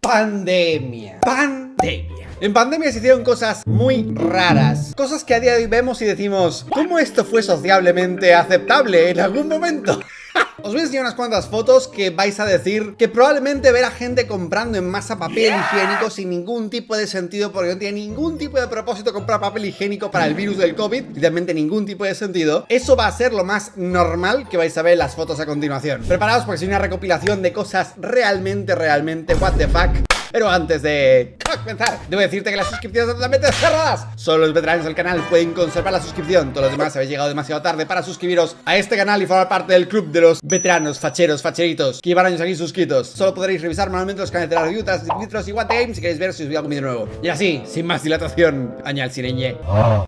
Pandemia. En pandemia se hicieron cosas muy raras, cosas que a día de hoy vemos y decimos, ¿cómo esto fue sociablemente aceptable en algún momento? Os voy a enseñar unas cuantas fotos que vais a decir que probablemente ver a gente comprando en masa papel higiénico sin ningún tipo de sentido, porque no tiene ningún tipo de propósito comprar papel higiénico para el virus del COVID, literalmente ningún tipo de sentido. Eso va a ser lo más normal que vais a ver en las fotos a continuación. Preparaos porque es una recopilación de cosas realmente what the fuck. Pero antes de comenzar, debo decirte que las suscripciones están totalmente cerradas. Solo los veteranos del canal pueden conservar la suscripción. Todos los demás habéis llegado demasiado tarde para suscribiros a este canal y formar parte del club de los veteranos, facheritos, que llevan años aquí suscritos. Solo podréis revisar manualmente los canales de la review, y What Game si queréis ver si os voy a algún vídeo nuevo. Y así, sin más dilatación, añal sireñe.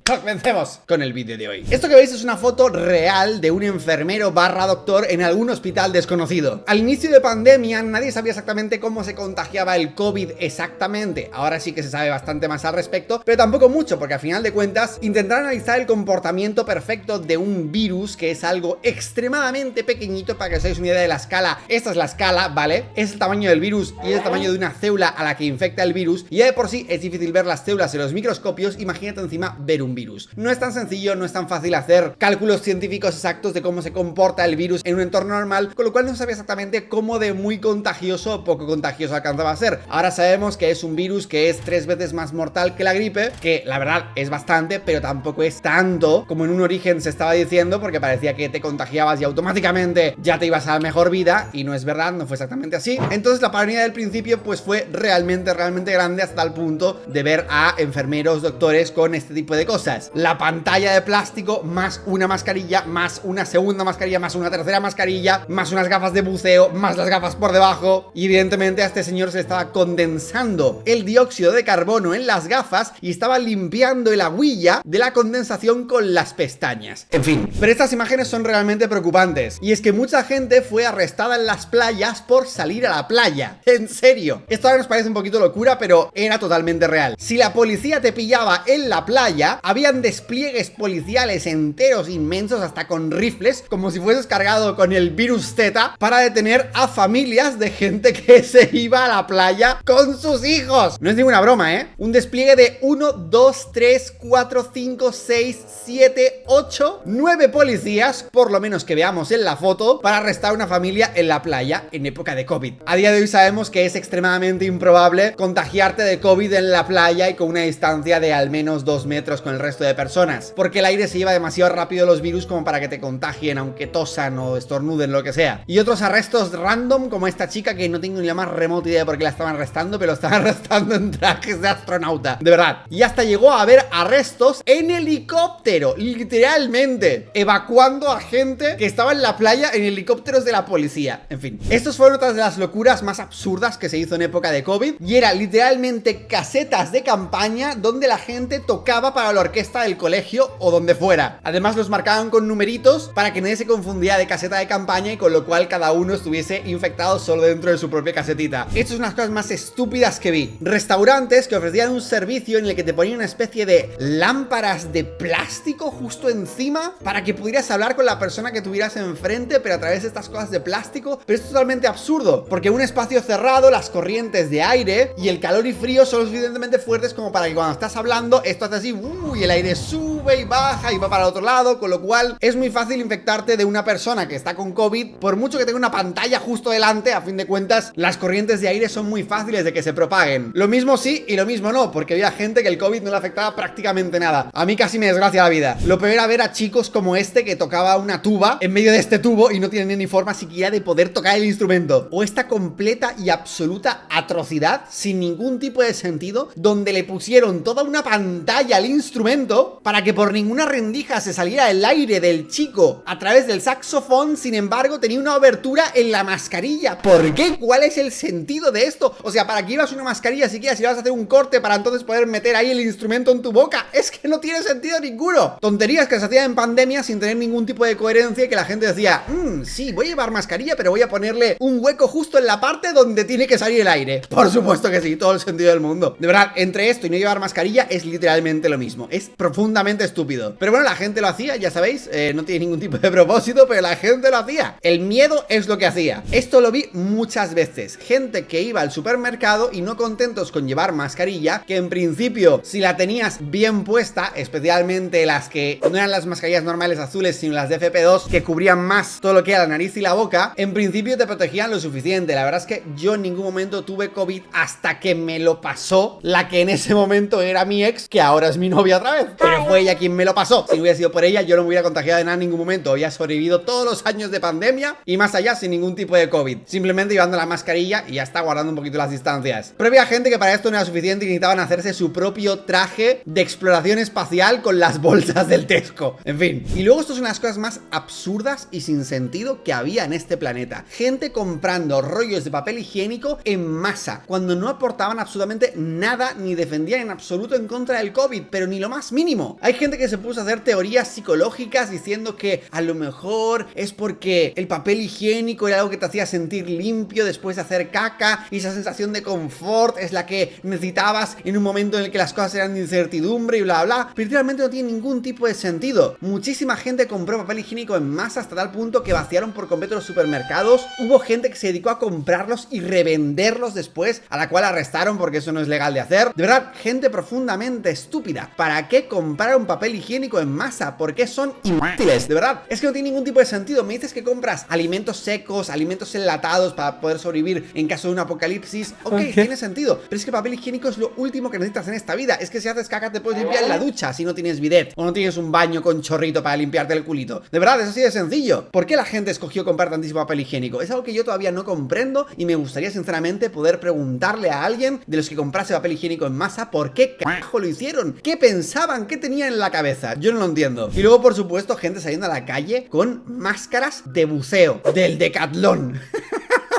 Comencemos con el vídeo de hoy. Esto que veis es una foto real de un enfermero barra doctor en algún hospital desconocido. Al inicio de pandemia nadie sabía exactamente cómo se contagiaba el COVID exactamente. Ahora sí que se sabe bastante más al respecto, pero tampoco mucho, porque al final de cuentas intentar analizar el comportamiento perfecto de un virus, que es algo extremadamente pequeñito. Para que os hagáis una idea de la escala, esta es la escala, ¿vale? Es el tamaño del virus y es el tamaño de una célula a la que infecta el virus, y ya de por sí es difícil ver las células en los microscopios. Imagínate encima ver un virus. No es tan sencillo, no es tan fácil hacer cálculos científicos exactos de cómo se comporta el virus en un entorno normal, con lo cual no sabía exactamente cómo de muy contagioso o poco contagioso alcanzaba a ser. Ahora sabemos que es un virus que es 3 veces más mortal que la gripe, que la verdad es bastante, pero tampoco es tanto como en un origen se estaba diciendo, porque parecía que te contagiabas y automáticamente ya te ibas a la mejor vida, y no es verdad, no fue exactamente así. Entonces la paranoia del principio pues fue realmente grande, hasta el punto de ver a enfermeros, doctores con este tipo de cosas. La pantalla de plástico, más una mascarilla, más una segunda mascarilla, más una tercera mascarilla, más unas gafas de buceo, más las gafas por debajo, y evidentemente a este señor se le estaba condensando el dióxido de carbono en las gafas y estaba limpiando el agüilla de la condensación con las pestañas. En fin, pero estas imágenes son realmente preocupantes, y es que mucha gente fue arrestada en las playas por salir a la playa. En serio, esto ahora nos parece un poquito locura, pero era totalmente real. Si la policía te pillaba en la playa, habían despliegues policiales enteros inmensos, hasta con rifles, como si fueses cargado con el virus Z, para detener a familias de gente que se iba a la playa con sus hijos. No es ninguna broma, ¿eh? Un despliegue de 1, 2, 3, 4, 5, 6, 7, 8, 9 policías, por lo menos que veamos en la foto, para arrestar a una familia en la playa en época de COVID. A día de hoy sabemos que es extremadamente improbable contagiarte de COVID en la playa y con una distancia de al menos 2 metros con el resto de personas, porque el aire se lleva demasiado rápido los virus como para que te contagien, aunque tosan o estornuden, lo que sea. Y otros arrestos random, como esta chica, que no tengo ni la más remota idea de por qué la estaban arrestando, pero estaban arrestando en trajes de astronauta, de verdad. Y hasta llegó a haber arrestos en helicóptero, literalmente evacuando a gente que estaba en la playa en helicópteros de la policía. En fin, estos fueron otras de las locuras más absurdas que se hizo en época de COVID, y era literalmente casetas de campaña donde la gente tocaba para la orquesta del colegio o donde fuera. Además los marcaban con numeritos para que nadie se confundiera de caseta de campaña, y con lo cual cada uno estuviese infectado solo dentro de su propia casetita. Esto es una de las cosas más estúpidas que vi. Restaurantes que ofrecían un servicio en el que te ponían una especie de lámparas de plástico justo encima para que pudieras hablar con la persona que tuvieras enfrente, pero a través de estas cosas de plástico. Pero es totalmente absurdo, porque un espacio cerrado, las corrientes de aire y el calor y frío son lo suficientemente fuertes como para que cuando estás hablando esto hace así, y el aire sube y baja y va para el otro lado, con lo cual es muy fácil infectarte de una persona que está con COVID, por mucho que tenga una pantalla justo delante. A fin de cuentas, las corrientes de aire son muy fáciles de que se propaguen. Lo mismo sí y lo mismo no, porque había gente que el COVID no le afectaba prácticamente nada. A mí casi me desgracia la vida. Lo peor era ver a chicos como este que tocaba una tuba en medio de este tubo y no tienen ni forma siquiera de poder tocar el instrumento. O esta completa y absoluta atrocidad sin ningún tipo de sentido, donde le pusieron toda una pantalla al instrumento para que por ninguna rendija se saliera el aire del chico a través del saxofón. Sin embargo, tenía una abertura en la mascarilla. ¿Por qué? ¿Cuál es el sentido de esto? O sea, ¿para qué ibas una mascarilla siquiera si vas a hacer un corte para entonces poder meter ahí el instrumento en tu boca? Es que no tiene sentido ninguno. Tonterías que se hacían en pandemia sin tener ningún tipo de coherencia, y que la gente decía, sí, voy a llevar mascarilla, pero voy a ponerle un hueco justo en la parte donde tiene que salir el aire. Por supuesto que sí, todo el sentido del mundo. De verdad, entre esto y no llevar mascarilla es literalmente lo mismo. Es profundamente estúpido. Pero bueno, la gente lo hacía, ya sabéis, no tiene ningún tipo de propósito, pero la gente lo hacía. El miedo es lo que hacía. Esto lo vi muchas veces. Gente que iba al supermercado supermercado y no contentos con llevar mascarilla, que en principio si la tenías bien puesta, especialmente las que no eran las mascarillas normales azules sino las de FP2 que cubrían más todo lo que era la nariz y la boca, en principio te protegían lo suficiente. La verdad es que yo en ningún momento tuve COVID hasta que me lo pasó la que en ese momento era mi ex, que ahora es mi novia otra vez, pero fue ella quien me lo pasó. Si no hubiera sido por ella, yo no me hubiera contagiado de nada en ningún momento. Había sobrevivido todos los años de pandemia y más allá sin ningún tipo de COVID, simplemente llevando la mascarilla y ya está, guardando un poquito las distancias. Pero había gente que para esto no era suficiente y necesitaban hacerse su propio traje de exploración espacial con las bolsas del Tesco. En fin. Y luego esto es una de las cosas más absurdas y sin sentido que había en este planeta. Gente comprando rollos de papel higiénico en masa, cuando no aportaban absolutamente nada ni defendían en absoluto en contra del COVID, pero ni lo más mínimo. Hay gente que se puso a hacer teorías psicológicas diciendo que a lo mejor es porque el papel higiénico era algo que te hacía sentir limpio después de hacer caca y esa sensación de confort es la que necesitabas en un momento en el que las cosas eran de incertidumbre y bla bla, pero realmente no tiene ningún tipo de sentido. Muchísima gente compró papel higiénico en masa hasta tal punto que vaciaron por completo los supermercados. Hubo gente que se dedicó a comprarlos y revenderlos después, a la cual arrestaron porque eso no es legal de hacer. De verdad, gente profundamente estúpida. ¿Para qué comprar un papel higiénico en masa? ¿Por qué son inútiles? De verdad, es que no tiene ningún tipo de sentido. Me dices que compras alimentos secos, alimentos enlatados para poder sobrevivir en caso de un apocalipsis. Ok, tiene sentido, pero es que papel higiénico es lo último que necesitas en esta vida. Es que si haces caca te puedes limpiar en la ducha si no tienes bidet o no tienes un baño con chorrito para limpiarte el culito. De verdad, es así de sencillo. ¿Por qué la gente escogió comprar tantísimo papel higiénico? Es algo que yo todavía no comprendo y me gustaría sinceramente poder preguntarle a alguien de los que comprase papel higiénico en masa por qué carajo lo hicieron. ¿Qué pensaban? ¿Qué tenían en la cabeza? Yo no lo entiendo. Y luego, por supuesto, gente saliendo a la calle con máscaras de buceo del Decathlon.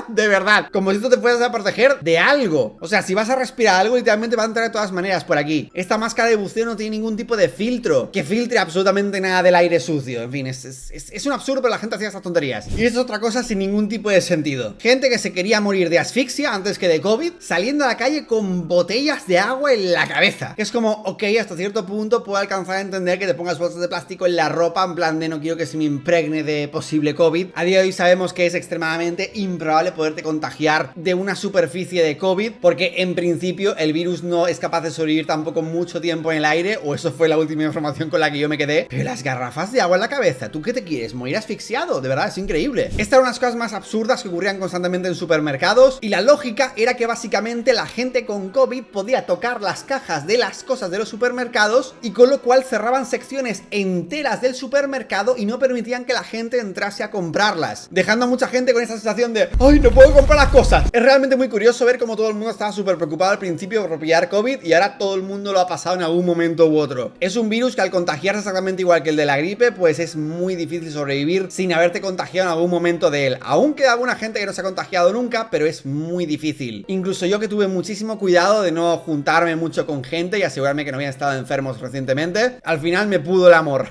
De verdad, como si esto te fueras a proteger de algo. O sea, si vas a respirar algo, literalmente va a entrar de todas maneras por aquí. Esta máscara de buceo no tiene ningún tipo de filtro que filtre absolutamente nada del aire sucio. En fin, es un absurdo, pero la gente hacía estas tonterías. Y es otra cosa sin ningún tipo de sentido. Gente que se quería morir de asfixia antes que de COVID, saliendo a la calle con botellas de agua en la cabeza. Es como, ok, hasta cierto punto puedo alcanzar a entender que te pongas bolsas de plástico en la ropa, en plan de no quiero que se me impregne de posible COVID. A día de hoy sabemos que es extremadamente improbable poderte contagiar de una superficie de COVID, porque en principio el virus no es capaz de sobrevivir tampoco mucho tiempo en el aire, o eso fue la última información con la que yo me quedé. Pero las garrafas de agua en la cabeza, ¿tú qué te quieres? ¿Morir asfixiado? De verdad, es increíble. Estas eran unas cosas más absurdas que ocurrían constantemente en supermercados, y la lógica era que básicamente la gente con COVID podía tocar las cajas de las cosas de los supermercados, y con lo cual cerraban secciones enteras del supermercado y no permitían que la gente entrase a comprarlas, dejando a mucha gente con esa sensación de ¡ay, no puedo comprar las cosas! Es realmente muy curioso ver cómo todo el mundo estaba súper preocupado al principio por pillar COVID y ahora todo el mundo lo ha pasado en algún momento u otro. Es un virus que al contagiarse exactamente igual que el de la gripe, pues es muy difícil sobrevivir sin haberte contagiado en algún momento de él. Aún queda alguna gente que no se ha contagiado nunca, pero es muy difícil. Incluso yo, que tuve muchísimo cuidado de no juntarme mucho con gente y asegurarme que no habían estado enfermos recientemente, al final me pudo el amor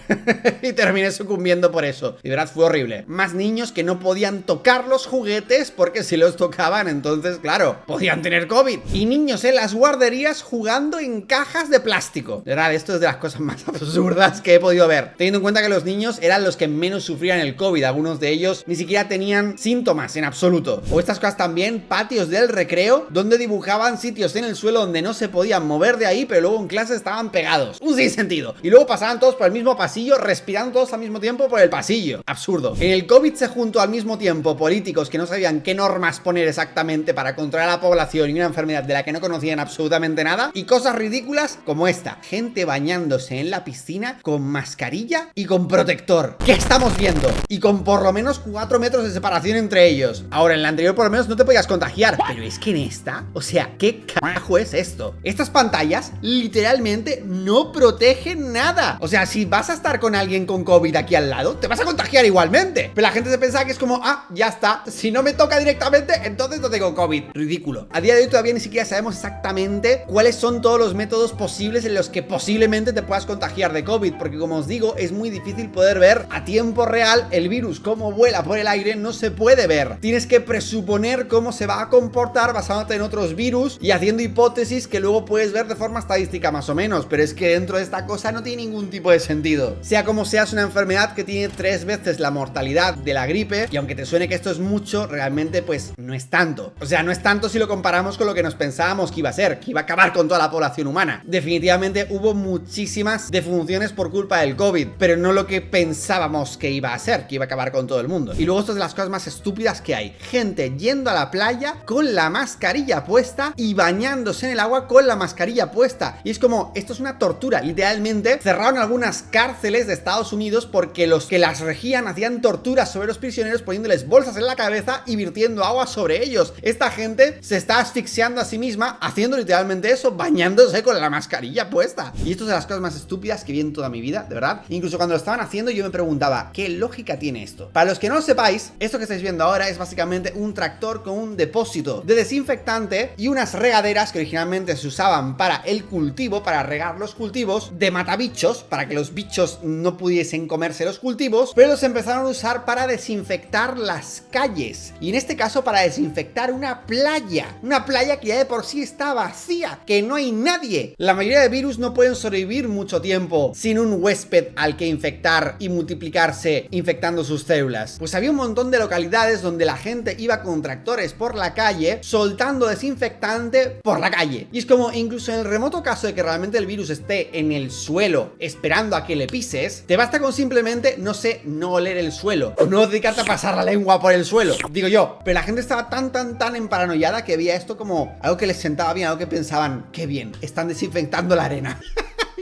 y terminé sucumbiendo por eso. De verdad, fue horrible. Más niños que no podían tocar los juguetes porque si los tocaban, entonces, claro, podían tener COVID. Y niños en las guarderías jugando en cajas de plástico. De verdad, esto es de las cosas más absurdas que he podido ver, teniendo en cuenta que los niños eran los que menos sufrían el COVID. Algunos de ellos ni siquiera tenían síntomas en absoluto. O estas cosas también, patios del recreo, donde dibujaban sitios en el suelo donde no se podían mover de ahí, pero luego en clase estaban pegados. Un sinsentido. Y luego pasaban todos por el mismo pasillo, respirando todos al mismo tiempo por el pasillo. Absurdo. En el COVID se juntó al mismo tiempo políticos que no sabían qué normas poner exactamente para controlar a la población y una enfermedad de la que no conocían absolutamente nada, y cosas ridículas como esta: gente bañándose en la piscina con mascarilla y con protector. ¿Qué estamos viendo? Y con por lo menos 4 metros de separación entre ellos. Ahora, en la anterior por lo menos no te podías contagiar, pero es que en esta, o sea, ¿qué carajo es esto? Estas pantallas literalmente no protegen nada. O sea, si vas a estar con alguien con COVID aquí al lado, te vas a contagiar igualmente. Pero la gente se pensaba que es como, ah, ya está, si no me toca directamente, entonces no tengo COVID. Ridículo. A día de hoy todavía ni siquiera sabemos exactamente cuáles son todos los métodos posibles en los que posiblemente te puedas contagiar de COVID, porque como os digo, es muy difícil poder ver a tiempo real el virus. Cómo vuela por el aire no se puede ver. Tienes que presuponer cómo se va a comportar basándote en otros virus y haciendo hipótesis que luego puedes ver de forma estadística más o menos, pero es que dentro de esta cosa no tiene ningún tipo de sentido. Sea como sea, es una enfermedad que tiene 3 veces la mortalidad de la gripe, y aunque te suene que esto es mucho, realmente realmente pues no es tanto. O sea, no es tanto si lo comparamos con lo que nos pensábamos que iba a ser, que iba a acabar con toda la población humana. Definitivamente hubo muchísimas defunciones por culpa del COVID, pero no lo que pensábamos que iba a ser, que iba a acabar con todo el mundo. Y luego esto es de las cosas más estúpidas que hay. Gente yendo a la playa con la mascarilla puesta y bañándose en el agua con la mascarilla puesta. Y es como, esto es una tortura. Literalmente cerraron algunas cárceles de Estados Unidos porque los que las regían hacían torturas sobre los prisioneros poniéndoles bolsas en la cabeza y virtiendo agua sobre ellos. Esta gente se está asfixiando a sí misma haciendo literalmente eso, bañándose con la mascarilla puesta. Y esto es de las cosas más estúpidas que vi en toda mi vida, de verdad. Incluso cuando lo estaban haciendo yo me preguntaba, ¿qué lógica tiene esto? Para los que no lo sepáis, esto que estáis viendo ahora es básicamente un tractor con un depósito de desinfectante y unas regaderas que originalmente se usaban para el cultivo, para regar los cultivos, de matabichos, para que los bichos no pudiesen comerse los cultivos, pero los empezaron a usar para desinfectar las calles. Y en este caso para desinfectar una playa que ya de por sí está vacía, que no hay nadie. La mayoría de virus no pueden sobrevivir mucho tiempo sin un huésped al que infectar y multiplicarse infectando sus células. Pues había un montón de localidades donde la gente iba con tractores por la calle soltando desinfectante por la calle. Y es como, incluso en el remoto caso de que realmente el virus esté en el suelo esperando a que le pises, te basta con simplemente, no sé, no oler el suelo o no dedicarte a pasar la lengua por el suelo, digo yo. Pero la gente estaba tan emparanoiada que veía esto como algo que les sentaba bien, algo que pensaban, qué bien, están desinfectando la arena.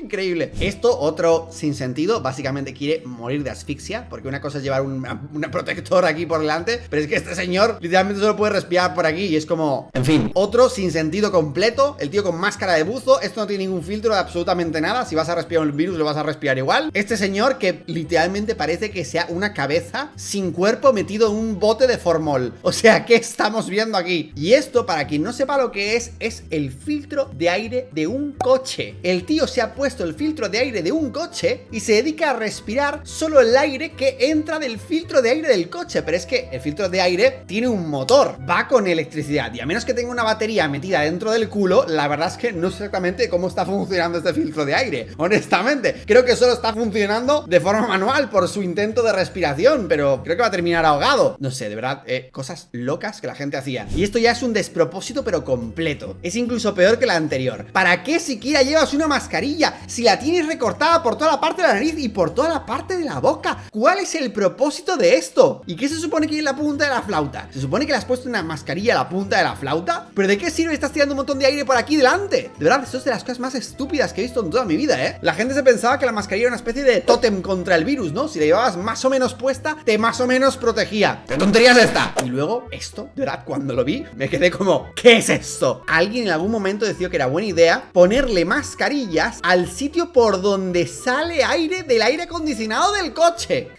Increíble. Esto, otro sin sentido, básicamente quiere morir de asfixia, porque una cosa es llevar una protector aquí por delante, pero es que este señor literalmente solo puede respirar por aquí y es como, en fin. Otro sin sentido completo, el tío con máscara de buzo, esto no tiene ningún filtro de absolutamente nada, si vas a respirar un virus lo vas a respirar igual. Este señor que literalmente parece que sea una cabeza sin cuerpo metido en un bote de formol. O sea, ¿qué estamos viendo aquí? Y esto, para quien no sepa lo que es el filtro de aire de un coche. El tío se ha puesto el filtro de aire de un coche y se dedica a respirar solo el aire que entra del filtro de aire del coche. Pero es que el filtro de aire tiene un motor, va con electricidad, y a menos que tenga una batería metida dentro del culo, la verdad es que no sé exactamente cómo está funcionando este filtro de aire, honestamente. Creo que solo está funcionando de forma manual por su intento de respiración, pero creo que va a terminar ahogado. No sé, de verdad, cosas locas que la gente hacía. Y esto ya es un despropósito pero completo. Es incluso peor que la anterior. ¿Para qué siquiera llevas una mascarilla si la tienes recortada por toda la parte de la nariz y por toda la parte de la boca? ¿Cuál es el propósito de esto? ¿Y qué se supone que hay en la punta de la flauta? ¿Se supone que le has puesto una mascarilla a la punta de la flauta? ¿Pero de qué sirve? Estás tirando un montón de aire por aquí delante. De verdad, esto es de las cosas más estúpidas que he visto en toda mi vida, ¿eh? La gente se pensaba que la mascarilla era una especie de tótem contra el virus, ¿no? Si la llevabas más o menos puesta, te más o menos protegía. ¿Qué tontería es esta? Y luego, esto, de verdad, cuando lo vi, me quedé como, ¿qué es esto? Alguien en algún momento decidió que era buena idea ponerle mascarillas al sitio por donde sale aire del aire acondicionado del coche.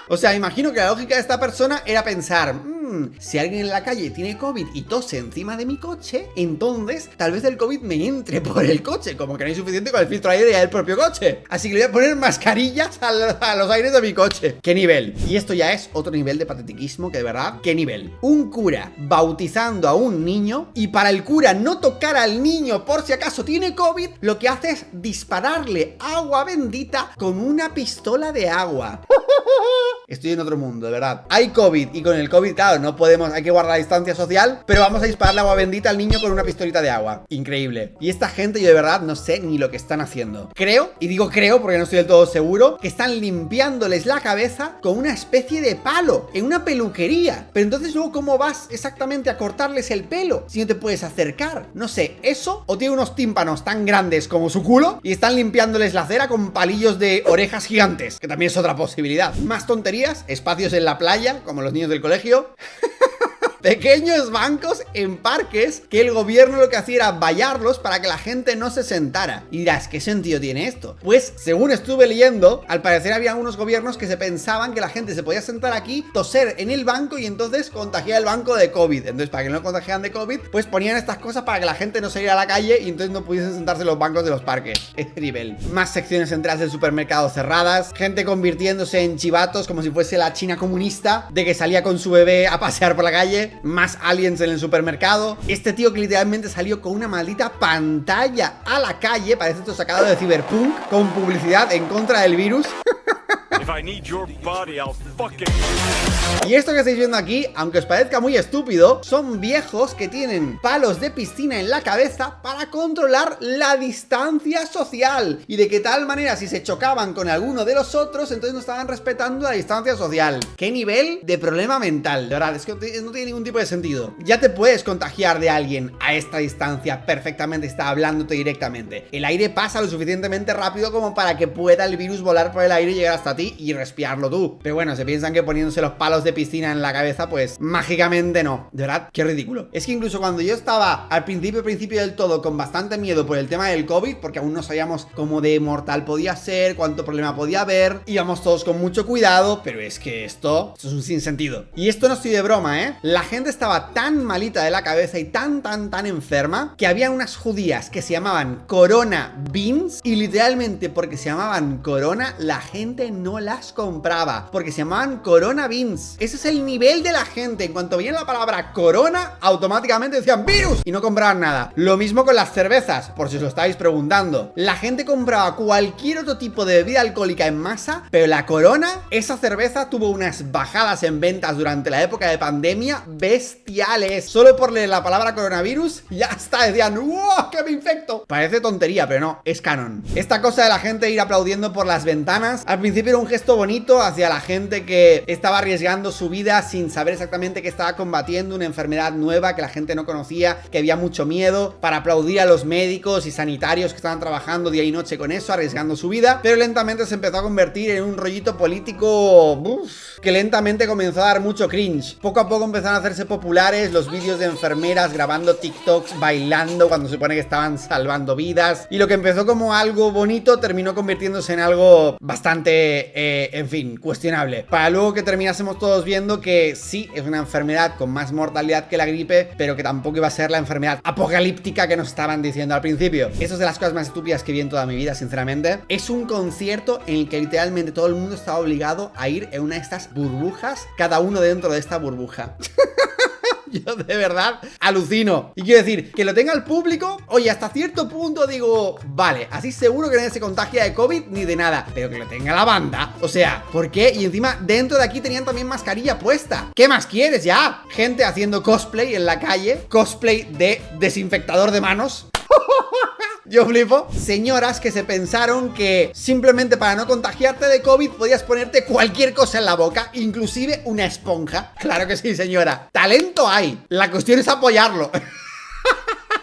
O sea, imagino que la lógica de esta persona era pensar, si alguien en la calle tiene COVID y tose encima de mi coche, entonces tal vez el COVID me entre por el coche, como que no hay suficiente con el filtro de aire del propio coche. Así que le voy a poner mascarillas a los aires de mi coche. ¿Qué nivel? Y esto ya es otro nivel de patetiquismo que de verdad, ¿qué nivel? Un cura bautizando a un niño y para el cura no tocar al niño por si acaso tiene COVID, lo que hace es dispararle agua bendita con una pistola de agua. Estoy en otro mundo, de verdad. Hay COVID y con el COVID, claro, no podemos, hay que guardar la distancia social, pero vamos a dispararle agua bendita al niño con una pistolita de agua. Increíble. Y esta gente, yo de verdad no sé ni lo que están haciendo. Creo, y digo creo porque no estoy del todo seguro, que están limpiándoles la cabeza con una especie de palo en una peluquería. Pero entonces luego, ¿cómo vas exactamente a cortarles el pelo si no te puedes acercar? No sé, eso, o tiene unos tímpanos tan grandes como su culo y están limpiándoles la cera con palillos de orejas gigantes, que también es otra posibilidad. Más tonterías, espacios en la playa, como los niños del colegio. Pequeños bancos en parques que el gobierno lo que hacía era vallarlos para que la gente no se sentara. Y dirás, ¿qué sentido tiene esto? Pues, según estuve leyendo, al parecer había algunos gobiernos que se pensaban que la gente se podía sentar aquí, toser en el banco y entonces contagiar el banco de COVID. Entonces, para que no lo contagiaran de COVID, pues ponían estas cosas para que la gente no saliera a la calle y entonces no pudiesen sentarse en los bancos de los parques. Este nivel. Más secciones centrales del supermercado cerradas, gente convirtiéndose en chivatos como si fuese la China comunista, de que salía con su bebé a pasear por la calle. Más aliens en el supermercado. Este tío que literalmente salió con una maldita pantalla a la calle, parece esto sacado de Cyberpunk, con publicidad en contra del virus. If I need your body, I'll fucking... Y esto que estáis viendo aquí, aunque os parezca muy estúpido, son viejos que tienen palos de piscina en la cabeza para controlar la distancia social. Y de que tal manera, si se chocaban con alguno de los otros, entonces no estaban respetando la distancia social. ¿Qué nivel de problema mental? De verdad, es que no tiene ningún tipo de sentido. Ya te puedes contagiar de alguien a esta distancia perfectamente, está hablándote directamente. El aire pasa lo suficientemente rápido como para que pueda el virus volar por el aire y llegar hasta ti y respirarlo tú. Pero bueno, se piensan que poniéndose los palos de piscina en la cabeza, pues mágicamente no. De verdad, qué ridículo. Es que incluso cuando yo estaba al principio del todo con bastante miedo por el tema del COVID, porque aún no sabíamos cómo de mortal podía ser, cuánto problema podía haber, íbamos todos con mucho cuidado, pero es que esto es un sinsentido. Y esto no estoy de broma, ¿eh? La gente estaba tan malita de la cabeza y tan enferma que había unas judías que se llamaban Corona Beans y literalmente porque se llamaban Corona, la gente no las compraba, porque se llamaban Corona Beans. Ese es el nivel de la gente. En cuanto veían la palabra Corona, automáticamente decían virus y no compraban nada. Lo mismo con las cervezas, por si os lo estáis preguntando. La gente compraba cualquier otro tipo de bebida alcohólica en masa, pero la Corona, esa cerveza tuvo unas bajadas en ventas durante la época de pandemia bestiales. Solo por leer la palabra coronavirus, ya está, decían ¡wow! ¡Que me infecto! Parece tontería, pero no, es canon. Esta cosa de la gente ir aplaudiendo por las ventanas, al principio era un gesto bonito hacia la gente que estaba arriesgando su vida sin saber exactamente que estaba combatiendo una enfermedad nueva que la gente no conocía, que había mucho miedo, para aplaudir a los médicos y sanitarios que estaban trabajando día y noche con eso, arriesgando su vida, pero lentamente se empezó a convertir en un rollito político que lentamente comenzó a dar mucho cringe. Poco a poco empezaron a hacerse populares los vídeos de enfermeras grabando TikToks bailando cuando se supone que estaban salvando vidas, y lo que empezó como algo bonito terminó convirtiéndose en algo bastante, en fin, cuestionable, para luego que terminásemos todos viendo que sí, es una enfermedad con más mortalidad que la gripe, pero que tampoco iba a ser la enfermedad apocalíptica que nos estaban diciendo al principio. Eso es de las cosas más estúpidas que vi en toda mi vida, sinceramente. Es un concierto en el que literalmente todo el mundo estaba obligado a ir en una de estas burbujas, cada uno dentro de esta burbuja. Yo de verdad alucino. Y quiero decir, que lo tenga el público, oye, hasta cierto punto digo, vale, así seguro que nadie se contagia de COVID ni de nada, pero que lo tenga la banda, o sea, ¿por qué? Y encima dentro de aquí tenían también mascarilla puesta. ¿Qué más quieres ya? Gente haciendo cosplay en la calle, cosplay de desinfectador de manos. Yo flipo. Señoras que se pensaron que simplemente para no contagiarte de COVID podías ponerte cualquier cosa en la boca, inclusive una esponja. Claro que sí, señora. Talento hay. La cuestión es apoyarlo.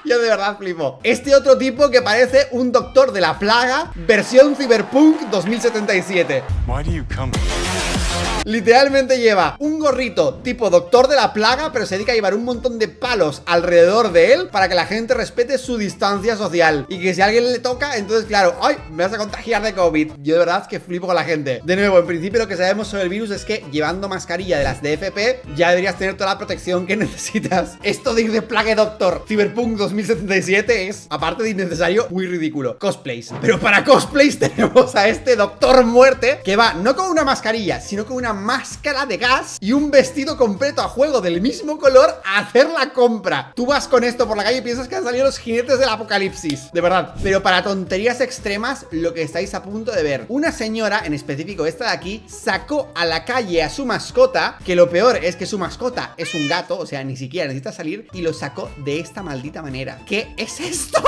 Yo de verdad flipo. Este otro tipo que parece un doctor de la plaga, versión Cyberpunk 2077. Why do you come here? Literalmente lleva un gorrito tipo doctor de la plaga, pero se dedica a llevar un montón de palos alrededor de él para que la gente respete su distancia social. Y que si a alguien le toca, entonces claro, ¡ay! Me vas a contagiar de COVID. Yo de verdad es que flipo con la gente. De nuevo, en principio lo que sabemos sobre el virus es que llevando mascarilla de las de FP ya deberías tener toda la protección que necesitas. Esto de ir de plague doctor Cyberpunk 2077 es, aparte de innecesario, muy ridículo. Cosplays. Pero para cosplays tenemos a este doctor muerte que va no con una mascarilla, sino con una máscara de gas y un vestido completo a juego del mismo color a hacer la compra. Tú vas con esto por la calle y piensas que han salido los jinetes del apocalipsis, de verdad. Pero para tonterías extremas, lo que estáis a punto de ver, una señora, en específico esta de aquí, sacó a la calle a su mascota, que lo peor es que su mascota es un gato, o sea, ni siquiera necesita salir, y lo sacó de esta maldita manera. ¿Qué es esto?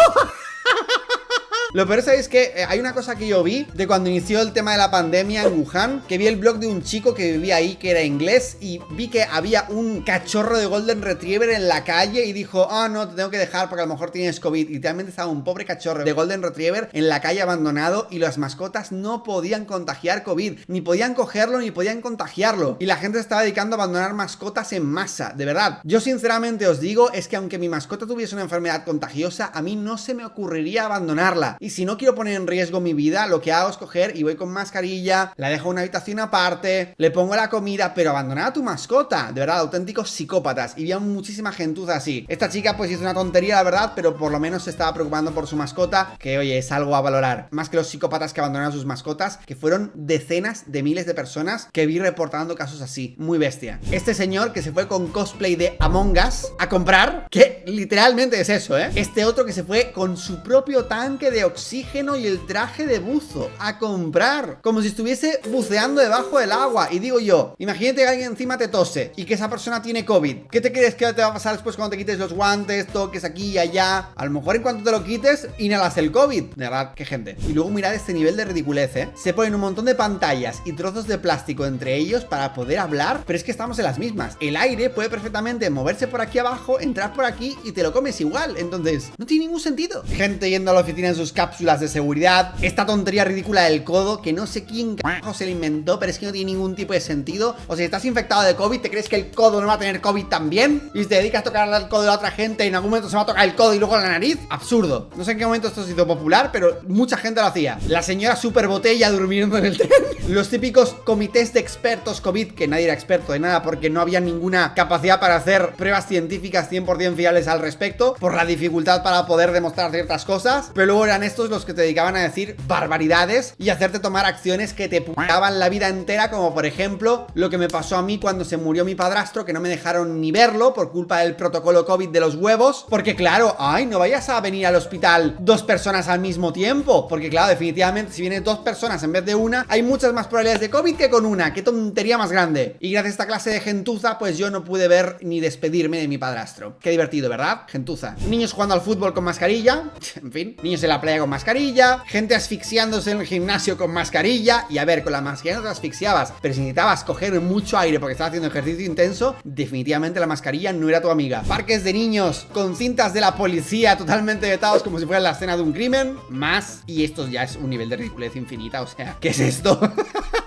Lo peor es que hay una cosa que yo vi de cuando inició el tema de la pandemia en Wuhan, que vi el blog de un chico que vivía ahí, que era inglés, y vi que había un cachorro de Golden Retriever en la calle y dijo, ah, no, te tengo que dejar porque a lo mejor tienes COVID. Y literalmente estaba un pobre cachorro de Golden Retriever en la calle abandonado y las mascotas no podían contagiar COVID, ni podían cogerlo ni podían contagiarlo. Y la gente se estaba dedicando a abandonar mascotas en masa, de verdad. Yo sinceramente os digo, es que aunque mi mascota tuviese una enfermedad contagiosa, a mí no se me ocurriría abandonarla. Y si no quiero poner en riesgo mi vida, lo que hago es coger y voy con mascarilla, la dejo en una habitación aparte, le pongo la comida, pero abandonar a tu mascota, de verdad, auténticos psicópatas. Y había muchísima gentuza así. Esta chica pues hizo una tontería, la verdad, pero por lo menos se estaba preocupando por su mascota, que oye, es algo a valorar. Más que los psicópatas que abandonaron a sus mascotas, que fueron decenas de miles de personas que vi reportando casos así. Muy bestia. Este señor que se fue con cosplay de Among Us a comprar, que literalmente es eso, ¿eh? Este otro que se fue con su propio tanque de oxígeno y el traje de buzo a comprar, como si estuviese buceando debajo del agua. Y digo yo, imagínate que alguien encima te tose y que esa persona tiene COVID. ¿Qué te crees que te va a pasar después cuando te quites los guantes, toques aquí y allá? A lo mejor en cuanto te lo quites, inhalas el COVID. De verdad, qué gente. Y luego mirad este nivel de ridiculez, ¿eh? Se ponen un montón de pantallas y trozos de plástico entre ellos para poder hablar, pero es que estamos en las mismas. El aire puede perfectamente moverse por aquí abajo, entrar por aquí y te lo comes igual. Entonces, no tiene ningún sentido. Gente yendo a la oficina en sus cápsulas de seguridad. Esta tontería ridícula del codo, que no sé quién carajo se la inventó, pero es que no tiene ningún tipo de sentido. O sea, si estás infectado de COVID, ¿te crees que el codo no va a tener COVID también? Y si te dedicas a tocar el codo de la otra gente, en algún momento se va a tocar el codo y luego la nariz. Absurdo. No sé en qué momento esto ha sido popular, pero mucha gente lo hacía. La señora super botella durmiendo en el tren. Los típicos comités de expertos COVID, que nadie era experto de nada porque no había ninguna capacidad para hacer pruebas científicas 100% fiables al respecto, por la dificultad para poder demostrar ciertas cosas. Pero luego eran estos los que te dedicaban a decir barbaridades y hacerte tomar acciones que te puteaban la vida entera, como por ejemplo lo que me pasó a mí cuando se murió mi padrastro, que no me dejaron ni verlo por culpa del protocolo COVID de los huevos, porque claro, ay, no vayas a venir al hospital 2 personas al mismo tiempo, porque claro, definitivamente si vienen 2 personas en vez de una, hay muchas más probabilidades de COVID que con una. Qué tontería más grande. Y gracias a esta clase de gentuza, pues yo no pude ver ni despedirme de mi padrastro. Qué divertido, ¿verdad? Gentuza. Niños jugando al fútbol con mascarilla, en fin, niños en la playa con mascarilla, gente asfixiándose en el gimnasio con mascarilla. Y a ver, con la mascarilla no te asfixiabas, pero si necesitabas coger mucho aire porque estabas haciendo ejercicio intenso, definitivamente la mascarilla no era tu amiga. Parques de niños con cintas de la policía totalmente vetados como si fuera la escena de un crimen. Más, y esto ya es un nivel de ridiculez infinita, o sea, ¿qué es esto?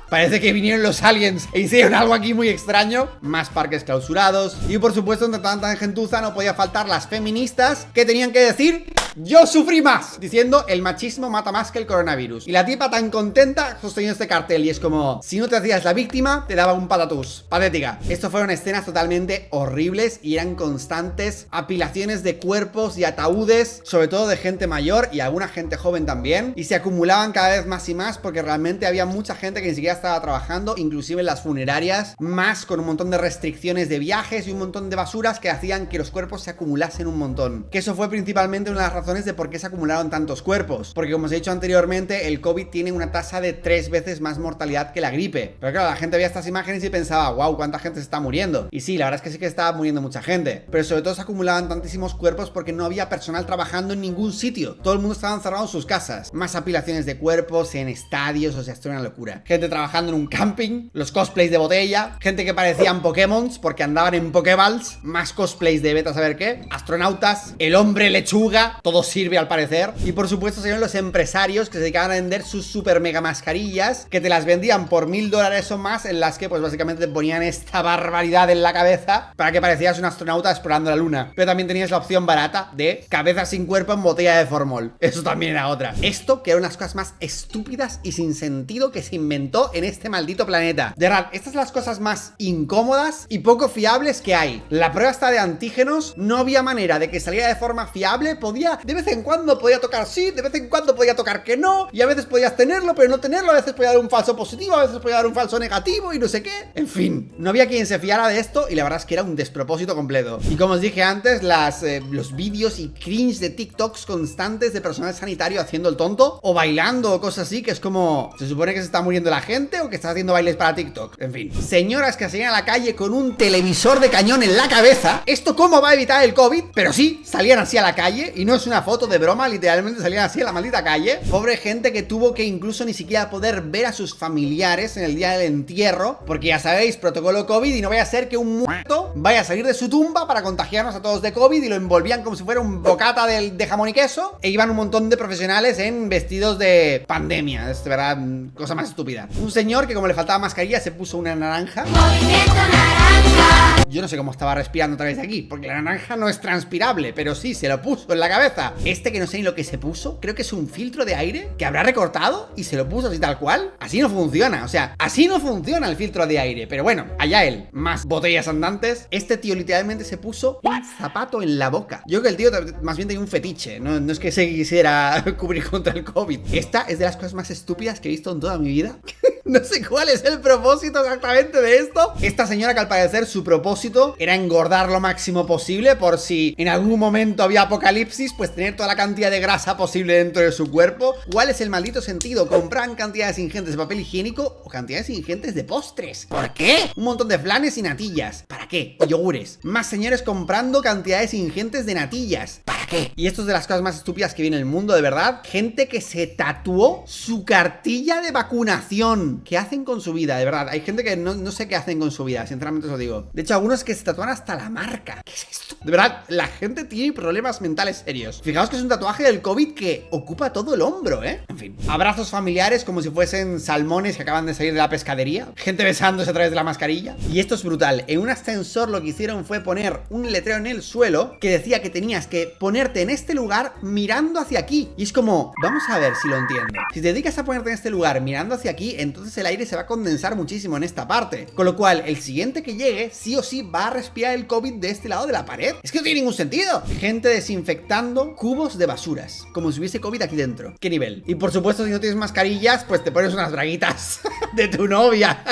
Parece que vinieron los aliens e hicieron algo aquí muy extraño. Más parques clausurados. Y por supuesto, entre tanta gentuza no podía faltar las feministas, que tenían que decir: yo sufrí más, diciendo el machismo mata más que el coronavirus. Y la tipa tan contenta sosteniendo este cartel, y es como, si no te hacías la víctima, te daba un patatús. Patética. Esto fueron escenas totalmente horribles y eran constantes apilaciones de cuerpos y ataúdes, sobre todo de gente mayor y alguna gente joven también, y se acumulaban cada vez más y más porque realmente había mucha gente que ni siquiera estaba trabajando, inclusive en las funerarias, más con un montón de restricciones de viajes y un montón de basuras que hacían que los cuerpos se acumulasen un montón. Que eso fue principalmente una de las razones de por qué se acumularon tantos cuerpos, porque como os he dicho anteriormente, el COVID tiene una tasa de 3 veces más mortalidad que la gripe. Pero claro, la gente veía estas imágenes y pensaba, wow, cuánta gente se está muriendo. Y sí, la verdad es que sí que estaba muriendo mucha gente, pero sobre todo se acumulaban tantísimos cuerpos porque no había personal trabajando en ningún sitio. Todo el mundo estaba encerrado en sus casas. Más apilaciones de cuerpos en estadios, o sea, esto era una locura. Gente trabajando en un camping, los cosplays de botella, gente que parecían Pokémons porque andaban en Pokéballs, más cosplays de vete a saber qué, astronautas, el hombre lechuga, todo sirve al parecer. Y por supuesto serían los empresarios que se dedicaban a vender sus super mega mascarillas, que te las vendían por $1000 o más, en las que pues básicamente te ponían esta barbaridad en la cabeza para que parecieras un astronauta explorando la luna. Pero también tenías la opción barata de cabeza sin cuerpo en botella de formol. Eso también era otra. Esto que eran las cosas más estúpidas y sin sentido que se inventó en este maldito planeta. De verdad, estas son las cosas más incómodas y poco fiables que hay. La prueba está de antígenos, no había manera de que saliera de forma fiable. Podía, de vez en cuando podía tocar sí, de vez en cuando podía tocar que no, y a veces podías tenerlo pero no tenerlo, a veces podía dar un falso positivo, a veces podía dar un falso negativo y no sé qué. En fin, no había quien se fiara de esto y la verdad es que era un despropósito completo. Y como os dije antes, los vídeos y cringe de TikToks constantes de personal sanitario haciendo el tonto o bailando o cosas así, que es como, ¿se supone que se está muriendo la gente o que está haciendo bailes para TikTok? En fin, señoras que salían a la calle con un televisor de cañón en la cabeza. ¿Esto cómo va a evitar el COVID? Pero sí, salían así a la calle y no es una foto de broma, literalmente salían así a la maldita calle. Pobre gente que tuvo que incluso ni siquiera poder ver a sus familiares en el día del entierro, porque ya sabéis, protocolo COVID, y no vaya a ser que un muerto vaya a salir de su tumba para contagiarnos a todos de COVID, y lo envolvían como si fuera un bocata de jamón y queso, e iban un montón de profesionales en vestidos de pandemia. Es de verdad cosa más estúpida. Un señor que como le faltaba mascarilla se puso una naranja. ¡Movimiento naranja! Yo no sé cómo estaba respirando a través de aquí, porque la naranja no es transpirable, pero sí, se lo puso en la cabeza. Este que no sé ni lo que se puso, creo que es un filtro de aire que habrá recortado y se lo puso así tal cual. Así no funciona, o sea, así no funciona el filtro de aire. Pero bueno, allá él, más botellas andantes. Este tío literalmente se puso un zapato en la boca. Yo creo que el tío más bien tenía un fetiche, no es que se quisiera cubrir contra el COVID. Esta es de las cosas más estúpidas que he visto en toda mi vida. No sé cuál es el propósito exactamente de esto. Esta señora, que al parecer su propósito era engordar lo máximo posible, por si en algún momento había apocalipsis, pues tener toda la cantidad de grasa posible dentro de su cuerpo. ¿Cuál es el maldito sentido? ¿Compran cantidades ingentes de papel higiénico o cantidades ingentes de postres? ¿Por qué? Un montón de flanes y natillas. ¿Para qué? O yogures. Más señores comprando cantidades ingentes de natillas. ¿Para qué? Y esto es de las cosas más estúpidas que viene en el mundo, de verdad. Gente que se tatuó su cartilla de vacunación. ¿Qué hacen con su vida? De verdad, hay gente que no sé qué hacen con su vida, sinceramente os lo digo. De hecho, algunos que se tatúan hasta la marca. ¿Qué es esto? De verdad, la gente tiene problemas mentales serios. Fijaos que es un tatuaje del COVID que ocupa todo el hombro, ¿eh? En fin, abrazos familiares como si fuesen salmones que acaban de salir de la pescadería. Gente besándose a través de la mascarilla. Y esto es brutal. En un ascensor lo que hicieron fue poner un letrero en el suelo que decía que tenías que ponerte en este lugar mirando hacia aquí. Y es como, vamos a ver si lo entiendo. Si te dedicas a ponerte en este lugar mirando hacia aquí, entonces el aire se va a condensar muchísimo en esta parte. Con lo cual, el siguiente que llegue, sí o sí va a respirar el COVID de este lado de la pared. Es que no tiene ningún sentido. Gente desinfectando cubos de basuras, como si hubiese COVID aquí dentro. ¿Qué nivel? Y por supuesto, si no tienes mascarillas, pues te pones unas braguitas de tu novia.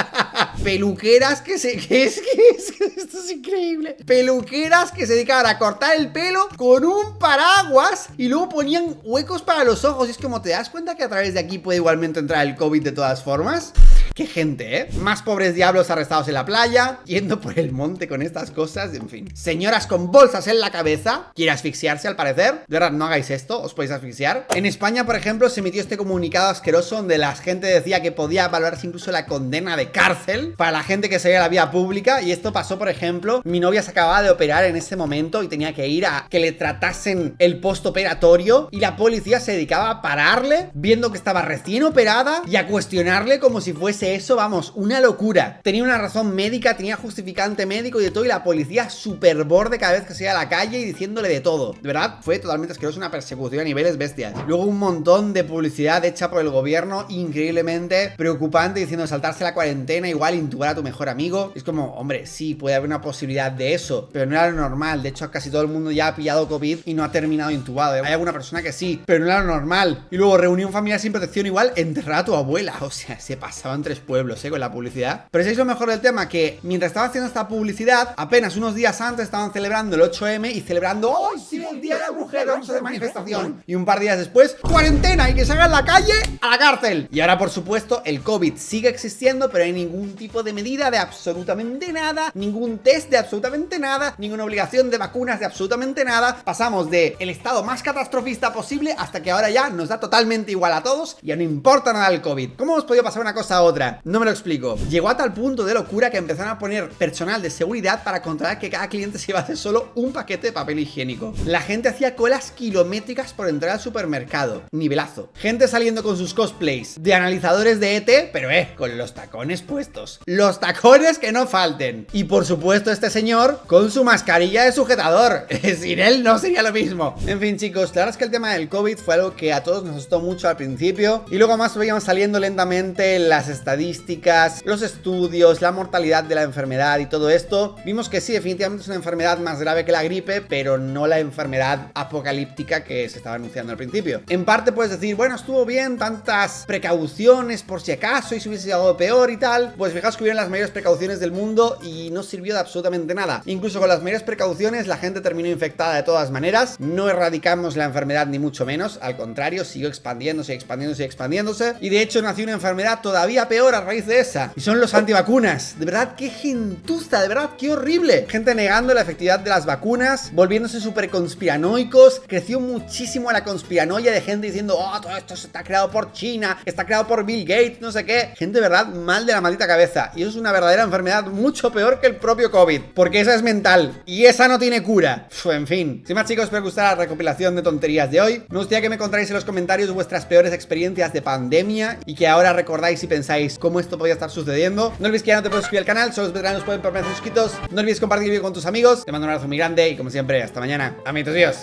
Peluqueras que se... Esto es increíble. Peluqueras que se dedicaban a cortar el pelo con un paraguas y luego ponían huecos para los ojos. Y es como, ¿te das cuenta que a través de aquí puede igualmente entrar el COVID de todas formas? Qué gente, ¿eh? Más pobres diablos arrestados en la playa, yendo por el monte con estas cosas, en fin. Señoras con bolsas en la cabeza, quiere asfixiarse al parecer. De verdad, no hagáis esto, os podéis asfixiar. En España, por ejemplo, se emitió este comunicado asqueroso donde la gente decía que podía valorarse incluso la condena de cárcel para la gente que salía a la vía pública. Y esto pasó, por ejemplo, mi novia se acababa de operar en ese momento y tenía que ir a que le tratasen el postoperatorio y la policía se dedicaba a pararle viendo que estaba recién operada y a cuestionarle como si fuese eso, vamos, una locura. Tenía una razón médica, tenía justificante médico y de todo, y la policía súper borde cada vez que se iba a la calle y diciéndole de todo. De verdad, fue totalmente asqueroso, una persecución a niveles bestias. Luego un montón de publicidad hecha por el gobierno, increíblemente preocupante, diciendo saltarse la cuarentena, igual intubar a tu mejor amigo. Es como, hombre, sí, puede haber una posibilidad de eso, pero no era lo normal. De hecho, casi todo el mundo ya ha pillado COVID y no ha terminado intubado. Hay alguna persona que sí, pero no era lo normal. Y luego reunión familiar sin protección, igual enterrar a tu abuela. O sea, se pasaban 3 pueblos, con la publicidad. Pero ¿sabéis lo mejor del tema? Que mientras estaba haciendo esta publicidad, apenas unos días antes estaban celebrando el 8M y celebrando, ¡hoy sí, el día de la mujer! Vamos a hacer manifestación. Y un par de días después, cuarentena y que salga en la calle a la cárcel. Y ahora, por supuesto, el COVID sigue existiendo, pero hay ningún tipo de medida de absolutamente nada, ningún test de absolutamente nada, ninguna obligación de vacunas de absolutamente nada. Pasamos de el estado más catastrofista posible hasta que ahora ya nos da totalmente igual a todos y ya no importa nada el COVID. ¿Cómo hemos podido pasar una cosa a otra? No me lo explico. Llegó a tal punto de locura que empezaron a poner personal de seguridad para controlar que cada cliente se iba a hacer solo un paquete de papel higiénico. La gente hacía colas kilométricas por entrar al supermercado. Nivelazo. Gente saliendo con sus cosplays de analizadores de ET, pero con los tacones puestos. Los tacones que no falten. Y por supuesto este señor con su mascarilla de sujetador. Sin él no sería lo mismo. En fin, chicos, la verdad es que el tema del COVID fue algo que a todos nos asustó mucho al principio. Y luego más veíamos saliendo lentamente las estadísticas, los estudios, la mortalidad de la enfermedad y todo esto. Vimos que sí, definitivamente es una enfermedad más grave que la gripe, pero no la enfermedad apocalíptica que se estaba anunciando al principio. En parte puedes decir, bueno, estuvo bien, tantas precauciones por si acaso y si hubiese llegado peor y tal. Pues fijaos que hubieron las mayores precauciones del mundo y no sirvió de absolutamente nada. Incluso con las mayores precauciones la gente terminó infectada de todas maneras. No erradicamos la enfermedad ni mucho menos, al contrario, siguió expandiéndose, expandiéndose, expandiéndose. Y de hecho nació una enfermedad todavía peor a raíz de esa. Y son los antivacunas. De verdad, qué gentuza, de verdad, qué horrible. Gente negando la efectividad de las vacunas, volviéndose súper conspiranoicos. Creció muchísimo la conspiranoia de gente diciendo, oh, todo esto está creado por China, está creado por Bill Gates, no sé qué. Gente de verdad mal de la maldita cabeza. Y eso es una verdadera enfermedad mucho peor que el propio COVID, porque esa es mental y esa no tiene cura. En fin. Sin más, chicos, espero que os gustara la recopilación de tonterías de hoy. Me gustaría que me contarais en los comentarios vuestras peores experiencias de pandemia y que ahora recordáis y pensáis cómo esto podría estar sucediendo. No olvides que ya no te puedes suscribir al canal, solo los veteranos pueden permanecer suscritos. No olvides compartir el vídeo con tus amigos. Te mando un abrazo muy grande y como siempre, hasta mañana. Amiguitos, Dios.